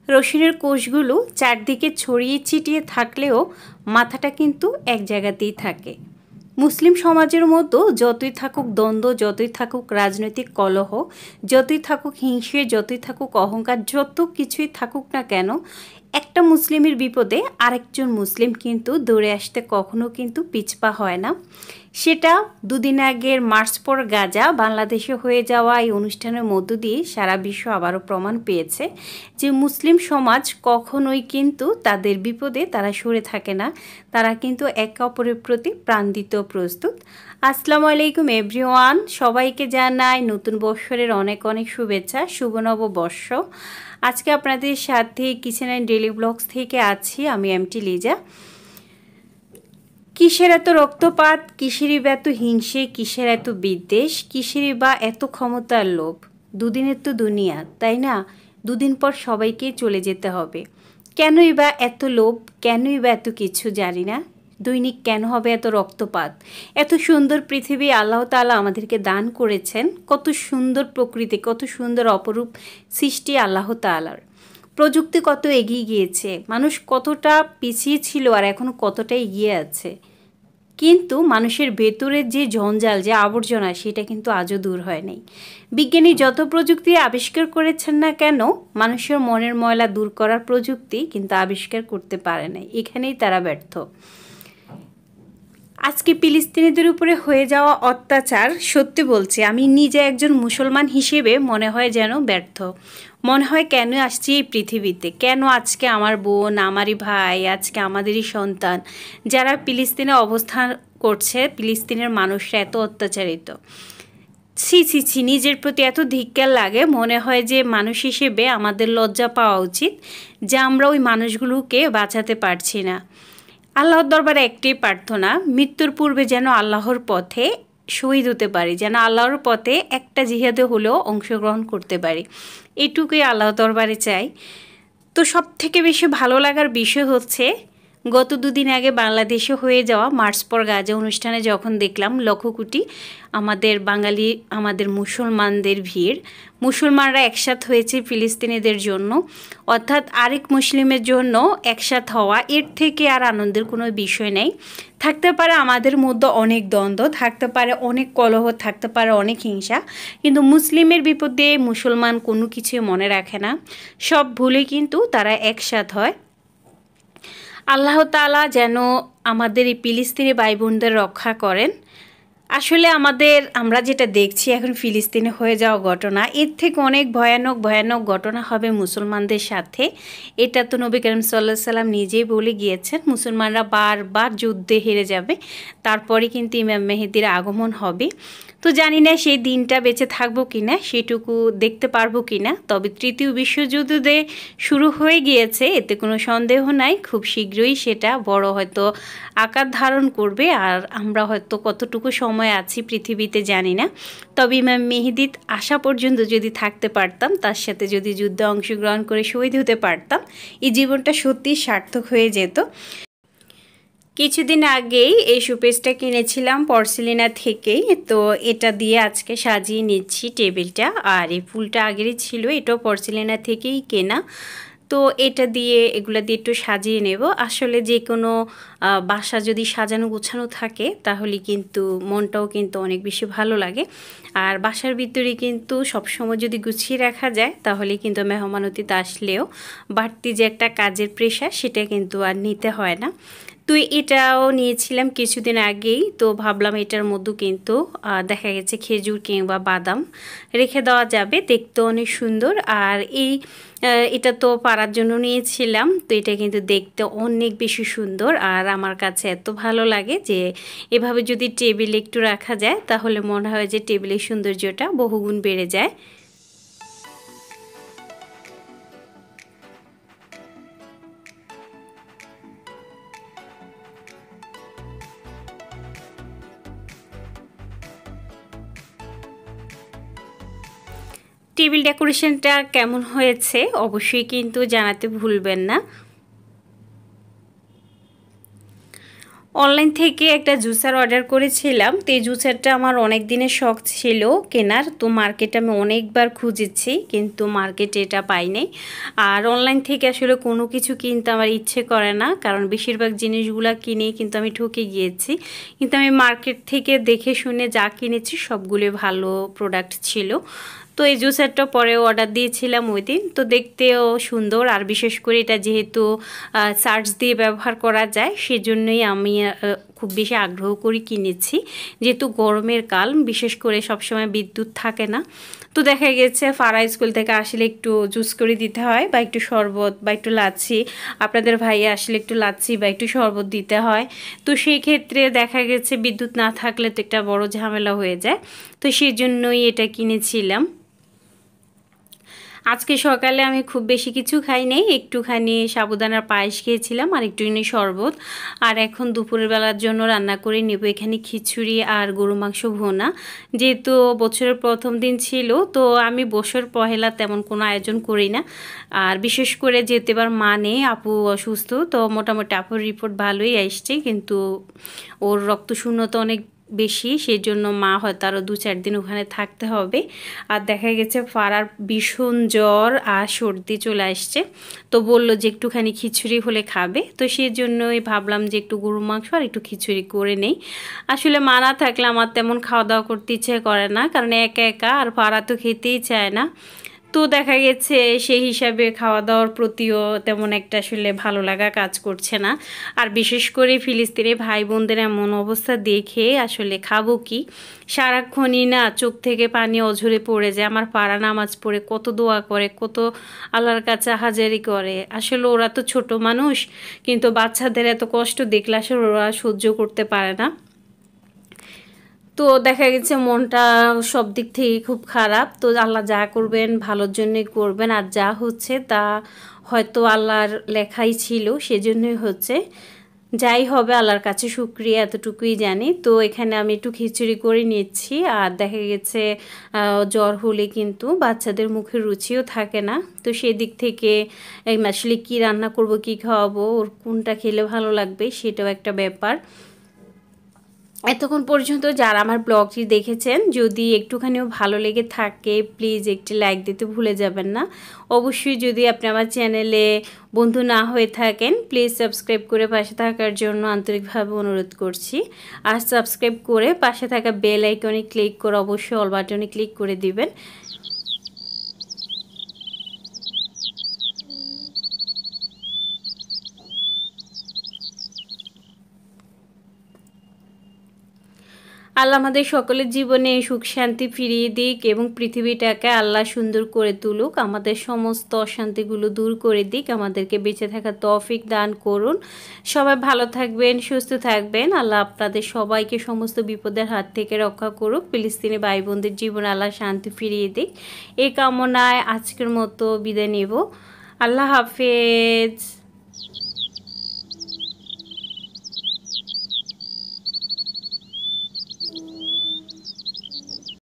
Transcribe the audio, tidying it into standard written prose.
রসুনের কোষগুলো চারদিকে ছড়িয়ে ছিটিয়ে থাকলেও মাথাটা কিন্তু এক জায়গাতেই থাকে। মুসলিম সমাজের মতো যতই থাকুক দ্বন্দ্ব, যতই থাকুক রাজনৈতিক কলহ, যতই থাকুক হিংসে, যতই থাকুক অহংকার, যত কিছুই থাকুক না কেন, একটা মুসলিমের বিপদে আরেকজন মুসলিম কিন্তু দৌড়ে আসতে কখনো কিন্তু পিছপা হয় না। সেটা দুদিন আগের মার্চ ফর গাজা বাংলাদেশে হয়ে যাওয়া এই অনুষ্ঠানের মধ্য দিয়ে সারা বিশ্ব আবারও প্রমাণ পেয়েছে যে মুসলিম সমাজ কখনোই কিন্তু তাদের বিপদে তারা সরে থাকে না, তারা কিন্তু একে অপরের প্রতি প্রাণ দিতেও প্রস্তুত। আসসালামু আলাইকুম এভরিওয়ান, সবাইকে জানাই নতুন বৎসরের অনেক অনেক শুভেচ্ছা, শুভ নববর্ষ। আজকে আপনাদের সাথে কিচেন অ্যান্ড ডেইলি ব্লগস থেকে আছি আমি এমটি লিজা। কিসের এত রক্তপাত, কিসেরই বা এত হিংসে, কিসের এত বিদ্বেষ, কিসেরই বা এত ক্ষমতার লোভ? দুদিনের তো দুনিয়া, তাই না? দুদিন পর সবাইকেই চলে যেতে হবে। কেনই বা এত লোভ, কেনই বা এত কিছু জানি না। দৈনিক কেন হবে এত রক্তপাত? এত সুন্দর পৃথিবী আল্লাহ তাআলা আমাদেরকে দান করেছেন, কত সুন্দর প্রকৃতি, কত সুন্দর অপরূপ সৃষ্টি আল্লাহ তাআলার। প্রযুক্তি কত এগিয়ে গিয়েছে, মানুষ কতটা পিছিয়ে ছিল আর এখনও কতটা এগিয়ে আছে, কিন্তু মানুষের ভেতরের যে জঞ্জাল, যে আবর্জনা, সেটা কিন্তু আজও দূর হয় নাই। বিজ্ঞানী যত প্রযুক্তি আবিষ্কার করেছেন না কেন, মানুষের মনের ময়লা দূর করার প্রযুক্তি কিন্তু আবিষ্কার করতে পারে নাই, এখানেই তারা ব্যর্থ। আজকে ফিলিস্তিনিদের উপরে হয়ে যাওয়া অত্যাচার, সত্যি বলছি আমি নিজে একজন মুসলমান হিসেবে মনে হয় যেন ব্যর্থ। মনে হয় কেন আসছি এই পৃথিবীতে, কেন আজকে আমার বোন, আমারই ভাই, আজকে আমাদেরই সন্তান যারা ফিলিস্তিনে অবস্থান করছে, ফিলিস্তিনের মানুষরা এত অত্যাচারিত। ছি ছি ছি, নিজের প্রতি এত ধিক্কার লাগে, মনে হয় যে মানুষ হিসেবে আমাদের লজ্জা পাওয়া উচিত যে আমরা ওই মানুষগুলোকে বাঁচাতে পারছি না। আল্লাহর দরবারে একটাই প্রার্থনা, মৃত্যুর পূর্বে যেন আল্লাহর পথে শহীদ হতে পারি, যেন আল্লাহর পথে একটা জিহাদে হলেও অংশগ্রহণ করতে পারি, এটুকুই আল্লাহর দরবারে চাই। তো সব থেকে বেশি ভালো লাগার বিষয় হচ্ছে গত দুদিন আগে বাংলাদেশে হয়ে যাওয়া মার্চ ফর গাজা অনুষ্ঠানে যখন দেখলাম লক্ষ কোটি আমাদের বাঙালি, আমাদের মুসলমানদের ভিড়, মুসলমানরা একসাথ হয়েছে ফিলিস্তিনিদের জন্য, অর্থাৎ আরেক মুসলিমের জন্য একসাথ হওয়া, এর থেকে আর আনন্দের কোনো বিষয় নেই। থাকতে পারে আমাদের মধ্যে অনেক দ্বন্দ্ব, থাকতে পারে অনেক কলহ, থাকতে পারে অনেক হিংসা, কিন্তু মুসলিমের বিপদে মুসলমান কোনো কিছুই মনে রাখে না, সব ভুলে কিন্তু তারা একসাথ হয়। আল্লাহ তাআলা যেন আমাদের এই ফিলিস্তিনি ভাই বোনদের রক্ষা করেন। আসলে আমরা যেটা দেখছি এখন ফিলিস্তিনে হয়ে যাওয়া ঘটনা, এর থেকে অনেক ভয়ানক ভয়ানক ঘটনা হবে মুসলমানদের সাথে। এটা তো নবী করিম সাল্লাল্লাহু আলাইহি সাল্লাম নিজেই বলে গিয়েছেন, মুসলমানরা বারবার যুদ্ধে হেরে যাবে, তারপরে কিন্তু ইমাম মেহেদির আগমন হবে। তো জানি না সেই দিনটা বেঁচে থাকবো কিনা, সেটুকু দেখতে পারবো কিনা। তবে তৃতীয় বিশ্বযুদ্ধ শুরু হয়ে গিয়েছে, এতে কোনো সন্দেহ নাই, খুব শীঘ্রই সেটা বড় হয়তো আকার ধারণ করবে, আর আমরা হয়তো কতটুকু সময় আছি পৃথিবীতে জানি না। তবে ইমাম মেহেদি আসা পর্যন্ত যদি থাকতে পারতাম, তার সাথে যদি যুদ্ধে অংশগ্রহণ করে শহীদ হতে পারতাম, এই জীবনটা সত্যিই সার্থক হয়ে যেত। কিছুদিন আগেই এই শোপিসটা কিনেছিলাম পর্সেলিনা থেকেই, তো এটা দিয়ে আজকে সাজিয়ে নিচ্ছি টেবিলটা। আর এই ফুলটা আগেরই ছিল, এটাও পর্সেলিনা থেকেই কেনা। তো এটা দিয়ে, এগুলো দিয়ে একটু সাজিয়ে নেব। আসলে যে কোনো বাসা যদি সাজানো গোছানো থাকে তাহলে কিন্তু মনটাও কিন্তু অনেক বেশি ভালো লাগে। আর বাসার ভিতরে কিন্তু সবসময় যদি গুছিয়ে রাখা যায় তাহলে কিন্তু মেহমান অতিথি আসলেও বাড়তি যে একটা কাজের প্রেশার, সেটা কিন্তু আর নিতে হয় না। তো এটাও নিয়েছিলাম কিছুদিন আগেই, তো ভাবলাম এটার মধ্যে কিন্তু দেখা গেছে খেজুর কিংবা বাদাম রেখে দেওয়া যাবে, দেখতে অনেক সুন্দর। আর এটা তো পাড়ার জন্য নিয়েছিলাম, তো এটা কিন্তু দেখতে অনেক বেশি সুন্দর, আর আমার কাছে এত ভালো লাগে যে এভাবে যদি টেবিলে একটু রাখা যায় তাহলে মনে হয় যে টেবিলের সৌন্দর্যটা বহুগুণ বেড়ে যায়। টেবিল ডেকোরেশনটা কেমন হয়েছে অবশ্যই কিন্তু জানাতে ভুলবেন না। অনলাইন থেকে একটা জুসার অর্ডার করেছিলাম, তো এই জুসারটা আমার অনেক দিনের শখ ছিল কেনার। তো মার্কেটে আমি অনেকবার খুঁজেছি কিন্তু মার্কেটে এটা পাইনি। আর অনলাইন থেকে আসলে কোনো কিছু কিনতে আমার ইচ্ছে করে না, কারণ বেশিরভাগ জিনিসগুলো কিনে কিন্তু আমি ঠকে গিয়েছি। কিন্তু আমি মার্কেট থেকে দেখে শুনে যা কিনেছি সবগুলো ভালো প্রোডাক্ট ছিল। তো এই জুসারটা পরেও অর্ডার দিয়েছিলাম ওই দিন। তো দেখতেও সুন্দর, আর বিশেষ করে এটা যেহেতু চার্জ দিয়ে ব্যবহার করা যায় সেজন্যই আমি খুব বেশি আগ্রহ করে কিনেছি। যেহেতু গরমের কাল, বিশেষ করে সবসময় বিদ্যুৎ থাকে না। তো দেখা গেছে ফারা স্কুল থেকে আসলে একটু জুস করে দিতে হয়, বা একটু শরবত বা একটু লাচ্ছি, আপনাদের ভাইয়া আসলে একটু লাচ্ছি বা একটু শরবত দিতে হয়। তো সেই ক্ষেত্রে দেখা গেছে বিদ্যুৎ না থাকলে তো একটা বড় ঝামেলা হয়ে যায়। তো সেই জন্যই এটা কিনেছিলাম। আজকে সকালে আমি খুব বেশি কিছু খাই নাই, একটুখানি সাবুদানার পায়েস খেয়েছিলাম আর একটুখানি শরবত। আর এখন দুপুরের বেলার জন্য রান্না করে নেব এখানে খিচুড়ি আর গরু মাংস ভুনা। যেহেতু বছরের প্রথম দিন ছিল, তো আমি বছর পহেলা তেমন কোনো আয়োজন করি না। আর বিশেষ করে যেহেতু এবার মা নেই, আপু অসুস্থ, তো মোটামুটি আপুর রিপোর্ট ভালোই আসছে, কিন্তু ওর রক্তশূন্যতা অনেক বেশি, সেই জন্য মা হয়তো আরও 2-4 দিন ওখানে থাকতে হবে। আর দেখা গেছে ফারার ভীষণ জ্বর আর সর্দি চলে আসছে, তো বলল যে একটুখানি খিচুড়ি হলে খাবে। তো সেই জন্যই ভাবলাম যে একটু গরু মাংস আর একটু খিচুড়ি করে নেই। আসলে মা না থাকলে আমার তেমন খাওয়া দাওয়া করতে ইচ্ছে করে না, কারণ একা একা, আর ফারা তো খেতেই চায় না। তো দেখা গেছে সেই হিসাবে খাওয়া দাওয়ার প্রতিও তেমন একটা আসলে ভালো লাগা কাজ করছে না। আর বিশেষ করে ফিলিস্তিনি ভাই বোনদের এমন অবস্থা দেখে আসলে খাবো কি, সারাক্ষণই না চোখ থেকে পানি অঝরে পড়ে যায়। আমার পাড়া নামাজ পড়ে কত দোয়া করে, কত আল্লাহর কাছে হাজারি করে। আসলে ওরা তো ছোট মানুষ, কিন্তু বাচ্চাদের এত কষ্ট দেখলে আসলে ওরা সহ্য করতে পারে না। তো দেখা গেছে মনটা সব দিক থেকে খুব খারাপ। তো আল্লাহ যা করবেন ভালোর জন্যই করবেন, আর যা হচ্ছে তা হয়তো আল্লাহর লেখাই ছিল, সেজন্যই হচ্ছে। যাই হবে আল্লাহর কাছে শুকরিয়া, এতটুকুই জানি। তো এখানে আমি একটু খিচুড়ি করে নিচ্ছি। আর দেখা গেছে জ্বর হলে কিন্তু বাচ্চাদের মুখে রুচিও থাকে না। তো সেই দিক থেকে আসলে কী রান্না করব, কী খাওয়াবো, ওর কোনটা খেলে ভালো লাগবে সেটাও একটা ব্যাপার। এতক্ষণ পর্যন্ত যারা আমার ব্লগটি দেখেছেন, যদি একটুখানিও ভালো লেগে থাকে প্লিজ একটি লাইক দিতে ভুলে যাবেন না। অবশ্যই যদি আপনি আমার চ্যানেলে বন্ধু না হয়ে থাকেন প্লিজ সাবস্ক্রাইব করে পাশে থাকার জন্য আন্তরিকভাবে অনুরোধ করছি। আর সাবস্ক্রাইব করে পাশে থাকা বেল আইকনে ক্লিক করে অবশ্যই অল বাটনে ক্লিক করে দিবেন। আল্লাহ আমাদের সকলের জীবনে সুখ শান্তি ফিরিয়ে দিক এবং পৃথিবীটাকে আল্লাহ সুন্দর করে তুলুক, আমাদের সমস্ত অশান্তিগুলো দূর করে দিক, আমাদেরকে বেঁচে থাকার তৌফিক দান করুন। সবাই ভালো থাকবেন, সুস্থ থাকবেন। আল্লাহ আপনাদের সবাইকে সমস্ত বিপদের হাত থেকে রক্ষা করুক। ফিলিস্তিনি ভাই বোনদের জীবনে আল্লাহ শান্তি ফিরিয়ে দিক, এই কামনায় আজকের মতো বিদায় নেব। আল্লাহ হাফেজ।